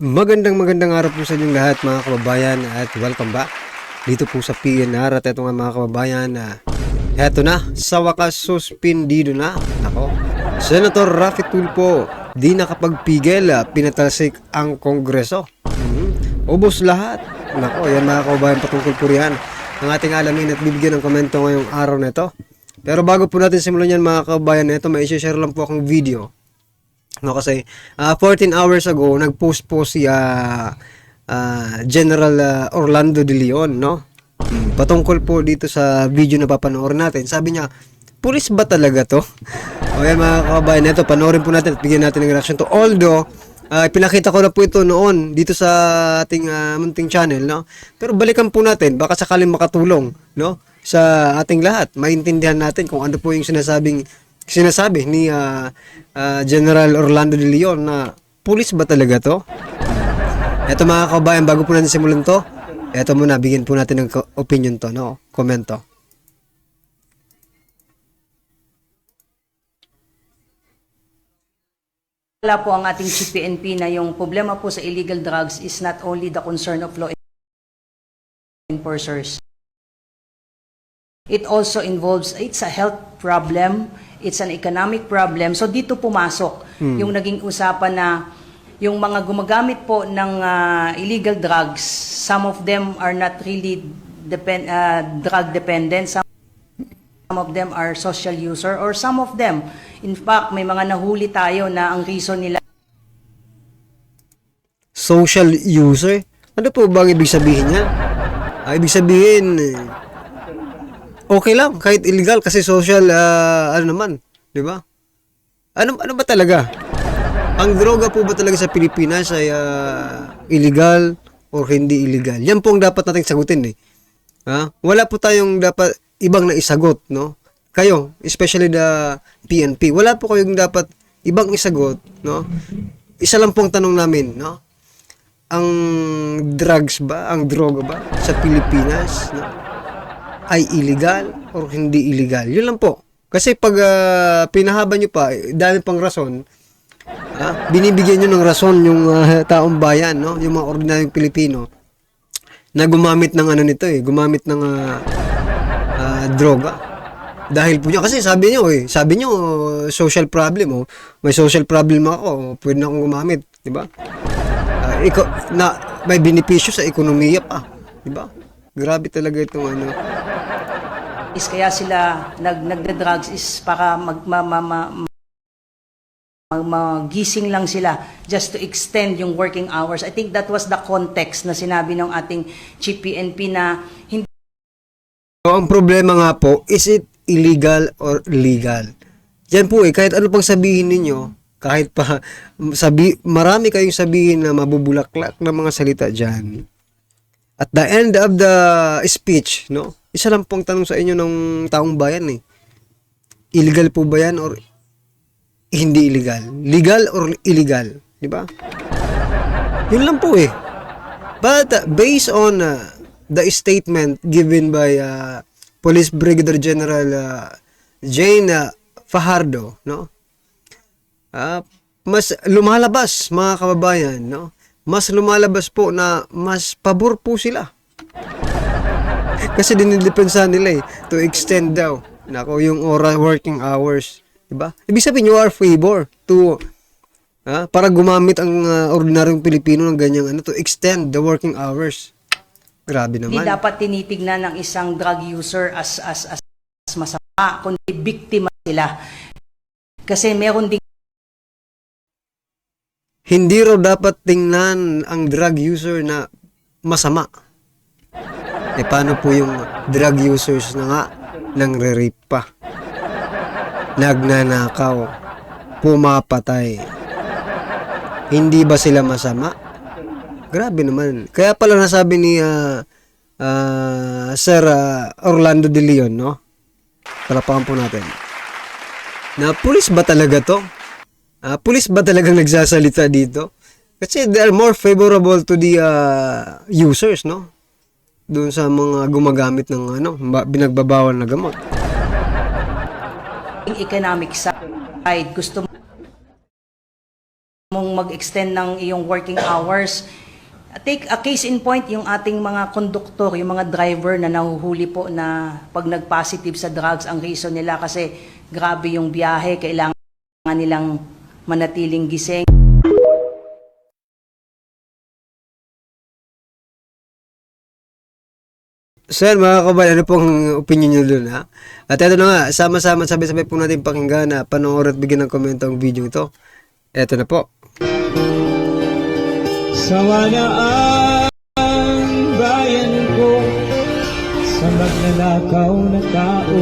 Magandang araw po sa inyong lahat mga kababayan at welcome back dito po sa PNR. At eto nga mga kababayan, eto na, sa wakas suspindido na ako, Senator Raffy Tulfo di nakapagpigil, pinatalsik ang Kongreso. Ubos lahat. Nako, yan mga kababayan, patungkol po riyan ang ating alamin at bibigyan ng komento ngayong araw na ito. Pero bago po natin simulan yan mga kababayan, ito may i-share lang po akong video. No, kasi 14 hours ago nag-post po si General Orlando De Leon, no? Patungkol po dito sa video na papanoorin natin. Sabi niya, pulis ba talaga to? O yan mga kababayan, ito panoorin po natin at bigyan natin ng reaction to. Although pinakita ko na po ito noon dito sa ating munting channel, no? Pero balikan po natin, baka sakaling makatulong, no? Sa ating lahat, maintindihan natin kung ano po yung sinasabi ni General Orlando De Leon na pulis ba talaga to? Eto mga kababayan, bago po natin simulan to, eto muna, bigyan po natin ng opinion to, no? Komento. Wala po ang ating CPNP na yung problema po sa illegal drugs is not only the concern of law enforcers. It also involves, it's a health problem, it's an economic problem. So dito pumasok yung naging usapan na yung mga gumagamit po ng illegal drugs, some of them are not really drug dependent, some of them are social user, or some of them, in fact, may mga nahuli tayo na ang reason nila Social user? Ano po ba ang ibig sabihin niya? Ibig sabihin, okay lang kahit illegal kasi social ano naman, 'di ba? Ano ba talaga? Ang droga po ba talaga sa Pilipinas ay illegal or hindi illegal? Yan po ang dapat nating sagutin eh. Wala po tayong dapat ibang na isagot, no? Kayo, especially the PNP, wala po kayong dapat ibang isagot, no? Isa lang po ang tanong namin, no? Ang drugs ba, ang droga ba sa Pilipinas, no? Ay illegal or hindi illegal? Yun lang po. Kasi pag pinahaba nyo pa, dami pang rason, binibigyan nyo ng rason yung taong bayan, no? Yung mga ordinaryong Pilipino na gumamit ng ano nito gumamit ng droga. Dahil po niya, kasi sabi nyo social problem, may social problem ako, pwede na akong gumamit, di ba? May benepisyo sa ekonomiya pa, di ba? Grabe talaga itong ano. is kaya sila nagde-drugs is para magising lang sila just to extend yung working hours. I think that was the context na sinabi ng ating Chief PNP na hindi. So, ang problema nga po, is it illegal or legal? Yan po kahit ano pang sabihin ninyo, kahit pa marami kayong sabihin na mabubulaklak na mga salita dyan. At the end of the speech, no? Isa lang pong tanong sa inyo ng taong bayan illegal po ba yan or hindi illegal? Legal or illegal? Di ba? Yun lang po But based on the statement given by Police Brigadier General Jane Fajardo, no? Mas lumalabas mga kababayan, no? Mas lumalabas po na mas pabor po sila. Kasi dinidepensa nila to extend daw yung working hours, diba? Ibig sabihin you are favor to para gumamit ang ordinaryong Pilipino ng ganyang to extend the working hours. Grabe naman. Hindi dapat tinitignan ng isang drug user as masama, kundi biktima sila. Kasi meron ding hindi raw dapat tingnan ang drug user na masama. Paano po yung drug users na nga nangre-rape pa, nagnanakaw, pumapatay? Hindi ba sila masama? Grabe naman. Kaya pala nasabi ni Sir Orlando De Leon, no? Palapakan po natin. Na pulis ba talaga to? Pulis ba talagang nagsasalita dito? Kasi they are more favorable to the users, no? Doon sa mga gumagamit ng binagbabawal na gamot. economic side, gusto mong mag-extend ng iyong working hours. Take a case in point, yung ating mga konduktor, yung mga driver na nahuhuli po na pag nag-positive sa drugs, ang reason nila kasi grabe yung biyahe, kailangan nilang manatiling gising. Sir, mga kabayan, ano pong opinion nyo dun, ha? At ito na nga, sama-sama, sabay-sabay po natin pakinggan na panoorin at bigyan ng komento ang video ito. Ito na po. Sawa na ang bayan ko sa magnanakaw na tao.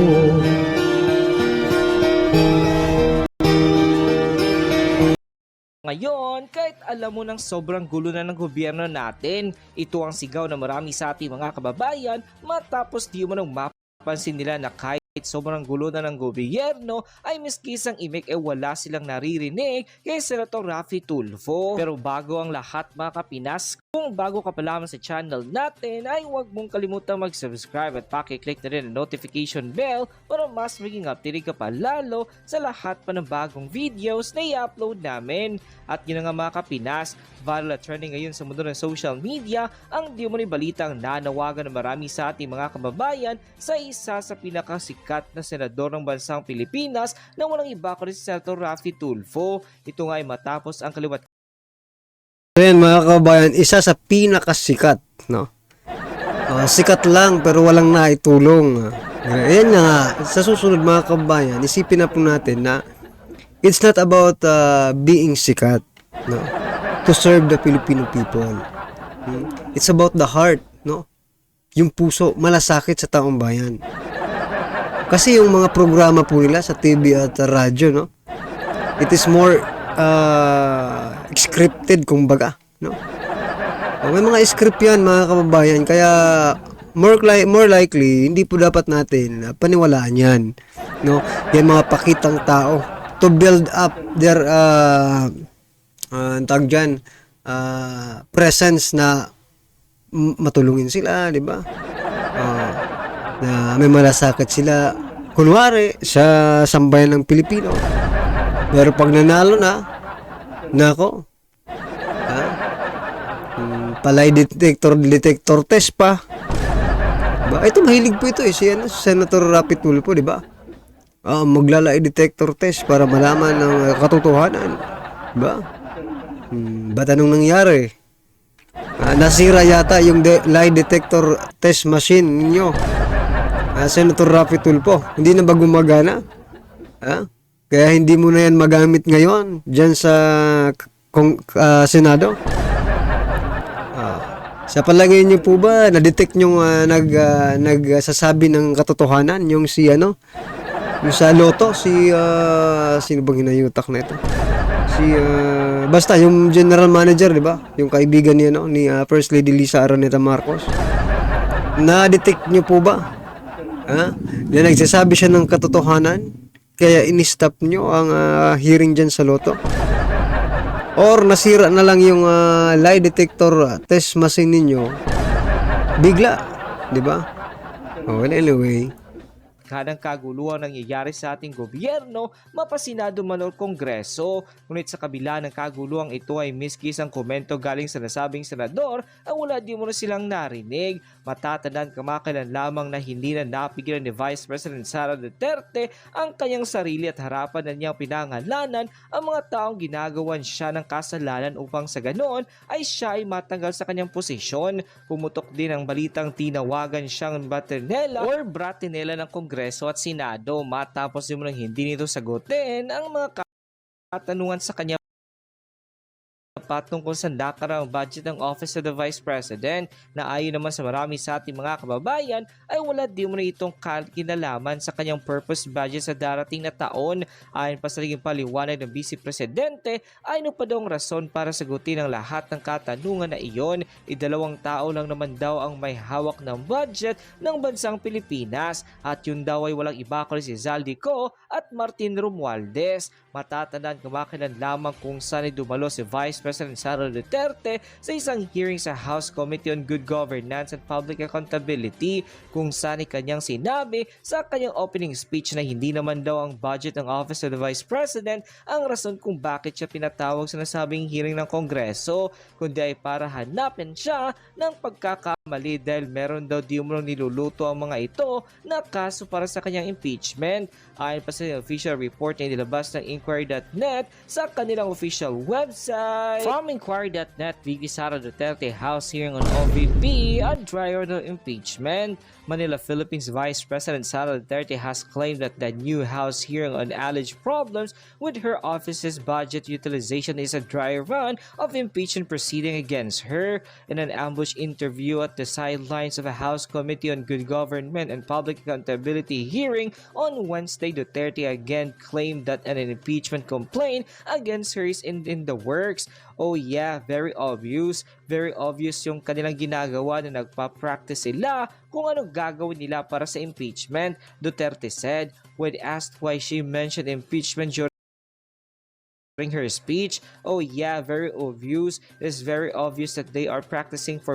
Ngayon, kahit alam mo ng sobrang gulo na ng gobyerno natin, ito ang sigaw na marami sa ating mga kababayan matapos di mo nang mapansin nila na kahit sobrang gulo na ng gobyerno ay miskisang imik wala silang naririnig kay Senator Raffy Tulfo. Pero bago ang lahat mga kapinas, kung bago ka pa lamang sa channel natin ay huwag mong kalimutang mag-subscribe at pakiclick na rin ang notification bell para mas maging updated ka pa lalo sa lahat pa ng bagong videos na i-upload namin. At yun nga mga kapinas, viral at trending ngayon sa mundo ng social media ang di mo ni balitang nanawagan ng marami sa ating mga kababayan sa isa sa pinakasikat na senador ng bansang Pilipinas na walang iba kundi si Senator Raffy Tulfo. Ito nga ay matapos ang kaliwat Ayan, mga kabayan, isa sa pinakasikat, no? Sikat lang pero walang naitulong. Ayan nga, sa susunod mga kabayan, isipin na po natin na it's not about being sikat, no? To serve the Filipino people. It's about the heart, no? Yung puso, malasakit sa taong bayan. Kasi yung mga programa po nila sa TV at radyo, no? It is more scripted kumbaga, no? May mga script yan mga kababayan, kaya more likely hindi po dapat natin paniwalaan yan, no? Yan mga pakitang tao to build up their tawag dyan, presence na matulungin sila, di ba? Na may malasakit sila kunwari sa sambayan ng Pilipino. Pero pag nanalo na, nako, palay detector test pa. Ba, ito mahilig po ito si Senator Raffy Tulfo, di ba? Maglalay detector test para malaman ng katotohanan. Ba? Ba't anong nangyari? Nasira yata yung lie detector test machine ninyo. Senator Raffy Tulfo, hindi na ba gumagana? Kaya hindi mo na yan magamit ngayon dyan sa Senado? Sa palagay niyo po ba, na-detect nyo nagsasabi ng katotohanan yung yung sa Lotto, sino bang hinayutak na ito? Basta yung general manager, di ba? Yung kaibigan niya, no? Ni First Lady Lisa Araneta Marcos. Na-detect nyo po ba? Na nagsasabi siya ng katotohanan? Kaya in-stop nyo ang hearing dyan sa Lotto? Or nasira na lang yung lie detector test machine ninyo bigla, di ba? Well, anyway, ng kaguluhan nangyayari sa ating gobyerno, mapasinado man o kongreso. Ngunit sa kabila ng kaguluhan ito ay miski isang komento galing sa nasabing senador ang wala di mo na silang narinig. Matatandaan kamakailan lamang na hindi na napigilan ni Vice President Sara Duterte ang kanyang sarili at harapan na niyang pinangalanan ang mga taong ginagawan siya ng kasalanan upang sa ganon ay siya ay matanggal sa kanyang posisyon. Pumutok din ang balitang tinawagan siyang Bratinela ng Kongreso at Senado matapos yung hindi nito sagutin ang mga katanungan sa kanya patungkol sa nakarang budget ng Office of the Vice President na ayon naman sa marami sa ating mga kababayan ay wala di mo na itong kinalaman sa kanyang purpose budget sa darating na taon. Ayon pa sa naging paliwanag ng Vice Presidente ay pa daw ang rason para sagutin ang lahat ng katanungan na iyon. Dalawang tao lang naman daw ang may hawak ng budget ng bansang Pilipinas at yun daw ay walang iba kundi si Zaldico at Martin Romualdez. Matatandaan kamakailan lamang kung saan ay dumalo si Vice President President Sara Duterte sa isang hearing sa House Committee on Good Governance and Public Accountability kung saan kanyang sinabi sa kanyang opening speech na hindi naman daw ang budget ng Office of the Vice President ang rason kung bakit siya pinatawag sa nasabing hearing ng Kongreso, kundi ay para hanapin siya ng pagkakamali dahil meron daw di umano niluluto ang mga ito na kaso para sa kanyang impeachment. Ayon pa sa official report na inilabas ng Inquiry.net sa kanilang official website. From Inquiry.net, VP Sara Duterte House hearing on OVP, a dry run of impeachment. Manila, Philippines Vice President Sara Duterte has claimed that the new House hearing on alleged problems with her office's budget utilization is a dry run of impeachment proceeding against her. In an ambush interview at the sidelines of a House Committee on Good Government and Public Accountability hearing on Wednesday, Duterte again claimed that an impeachment complaint against her is in the works. Oh yeah, very obvious. Very obvious yung kanilang ginagawa na nagpa-practice sila kung anong gagawin nila para sa impeachment, Duterte said. When asked why she mentioned impeachment during her speech, oh yeah, very obvious. It is very obvious that they are practicing for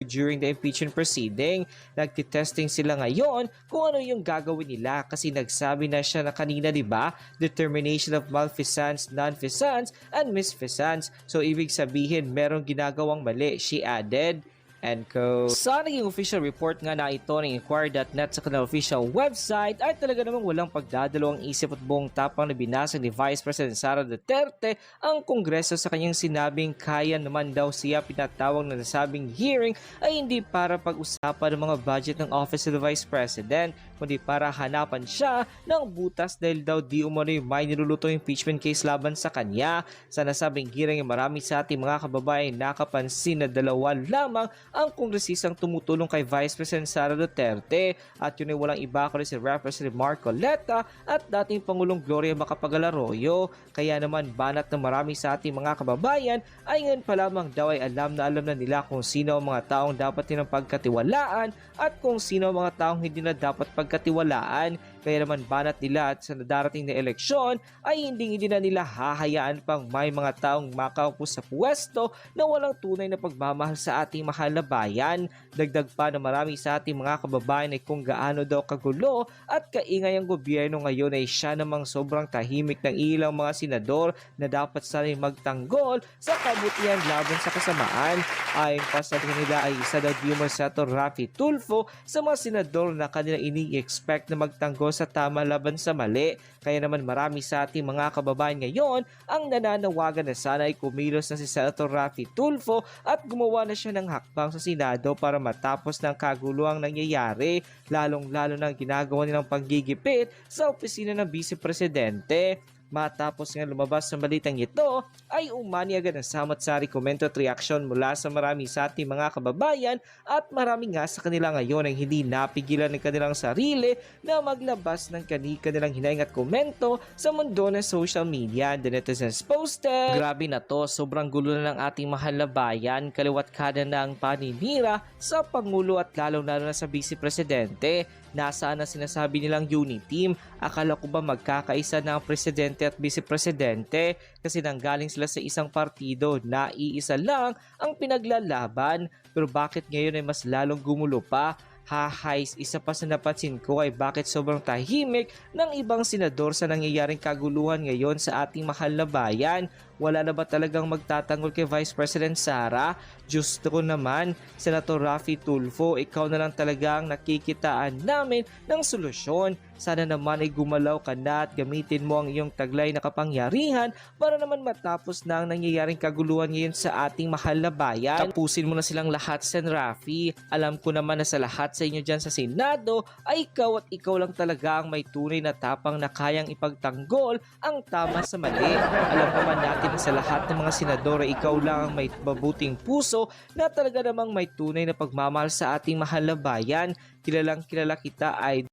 during the impeachment proceeding. Nagtitesting sila ngayon kung ano yung gagawin nila kasi nagsabi na siya na kanina, di ba? Determination of malfeasance, non-feasance, and misfeasance. So ibig sabihin merong ginagawang mali, she added. And sa naging official report nga na ito ng Inquiry.net sa kanilang official website ay talaga namang walang pagdadalawang isip at buong tapang na binasag ni Vice President Sara Duterte ang Kongreso sa kanyang sinabing kaya naman daw siya pinatawag na nasabing hearing ay hindi para pag-usapan ng mga budget ng Office of the Vice President, kundi para hanapan siya ng butas dahil daw di umano'y may nilulutong impeachment case laban sa kanya. Sa nasabing hearing ay marami sa ating mga kababayan nakapansin na dalawa lamang ang kongresistang tumutulong kay Vice President Sara Duterte at yun ay walang iba kundi si Representative Marco Leta at dating Pangulong Gloria Macapagal Arroyo. Kaya naman banat ng marami sa ating mga kababayan ay ngayon pa lamang daw ay alam na nila kung sino ang mga taong dapat nilang pagkatiwalaan at kung sino ang mga taong hindi na dapat pagkatiwalaan. Kaya naman banat nila at sa darating na eleksyon ay hindi na nila hahayaan pang may mga taong makaupo sa pwesto na walang tunay na pagmamahal sa ating mahal na bayan. Dagdag pa na marami sa ating mga kababayan ay kung gaano daw kagulo at kaingay ang gobyerno ngayon ay siya namang sobrang tahimik ng ilang mga senador na dapat sana'y magtanggol sa kabutihan laban sa kasamaan. Ayon pa sa kanila ay isa daw Dilma Senator Raffy Tulfo sa mga senador na kanila ini-expect na magtanggol sa tama laban sa mali. Kaya naman marami sa ating mga kababayan ngayon ang nananawagan na sana ay kumilos na si Senator Raffy Tulfo at gumawa na siya ng hakbang sa Senado para matapos ng kaguluhang nangyayari, lalong-lalo ng ginagawa nilang panggigipit sa opisina ng Vice Presidente. Matapos nga lumabas sa balitang ito, ay umani agad ang samot-sari komento at reaksyon mula sa marami sa ating mga kababayan at marami nga sa kanila ngayon ang hindi napigilan ng kanilang sarili na maglabas ng kanilang hinaing at komento sa mundo ng social media. The netizens posted, "Grabe na to, sobrang gulo na ng ating mahal na bayan, kaliwat kada na ang paninira sa Pangulo at lalong-lalo na sa Vice Presidente. Nasaan na sinasabi nilang unity team? Akala ko ba magkakaisa na ang Presidente at Vice Presidente kasi nanggaling sila sa isang partido na iisa lang ang pinaglalaban, pero bakit ngayon ay mas lalong gumulo pa? Hahays, isa pa sa napansin ko ay bakit sobrang tahimik ng ibang senador sa nangyayaring kaguluhan ngayon sa ating mahal na bayan. Wala na ba talagang magtatanggol kay Vice President Sara? Diyos ko naman, Senator Raffy Tulfo, ikaw na lang talagang nakikitaan namin ng solusyon. Sana naman ay gumalaw ka na at gamitin mo ang iyong taglay na kapangyarihan para naman matapos na ang nangyayaring kaguluhan ngayon sa ating mahal na bayan. Tapusin mo na silang lahat, Sen. Raffy. Alam ko naman na sa lahat sa inyo dyan sa Senado ay ikaw at ikaw lang talaga ang may tunay na tapang na kayang ipagtanggol ang tama sa mali. Alam naman natin na sa lahat ng mga senador ay ikaw lang ang may mabuting puso na talaga namang may tunay na pagmamahal sa ating mahal na bayan. Kilalang kilala kita ay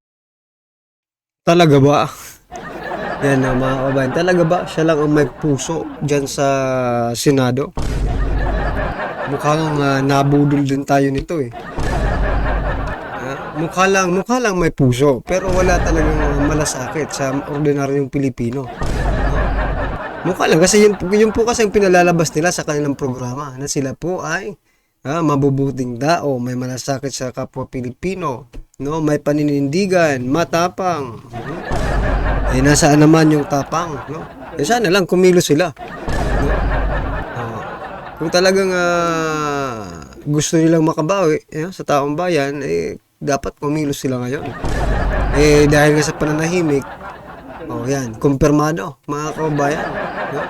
Talaga ba? Yan mga kabayan. Talaga ba siya lang ang may puso dyan sa Senado? Mukhang nabudol din tayo nito eh. Mukha lang may puso pero wala talagang malasakit sa ordinaryong Pilipino. Mukha lang kasi yun po kasi ang pinalalabas nila sa kanilang programa na sila po ay mabubuting tao, may malasakit sa kapwa Pilipino, no, may paninindigan, matapang. Nasaan naman yung tapang, no? Sana lang kumilos sila. No? Kung talagang gusto nilang makabawi sa taong bayan, dapat kumilos sila ngayon. Dahil nga sa pananahimik, yan, kumpirmado, mga kababayan. No?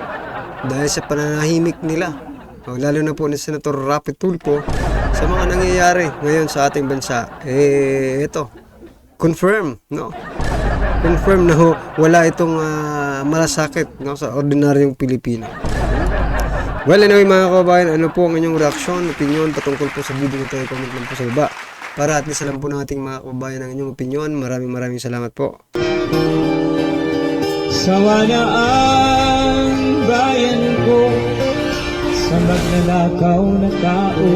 Dahil sa pananahimik nila, lalo na po ni Senator Rapi Tulfo, sa mga nangyayari ngayon sa ating bansa, ito, confirm, no? Confirm na wala itong malasakit, no, sa ordinaryong Pilipino. Well, anyway mga kababayan, ano po ang inyong reaksyon, opinion patungkol po sa video ito, comment lang po sa baba. Para at least alam po nating mga kababayan ang inyong opinion. Maraming salamat po. Sawa na ang bayan ko sa magnanakaw na tao.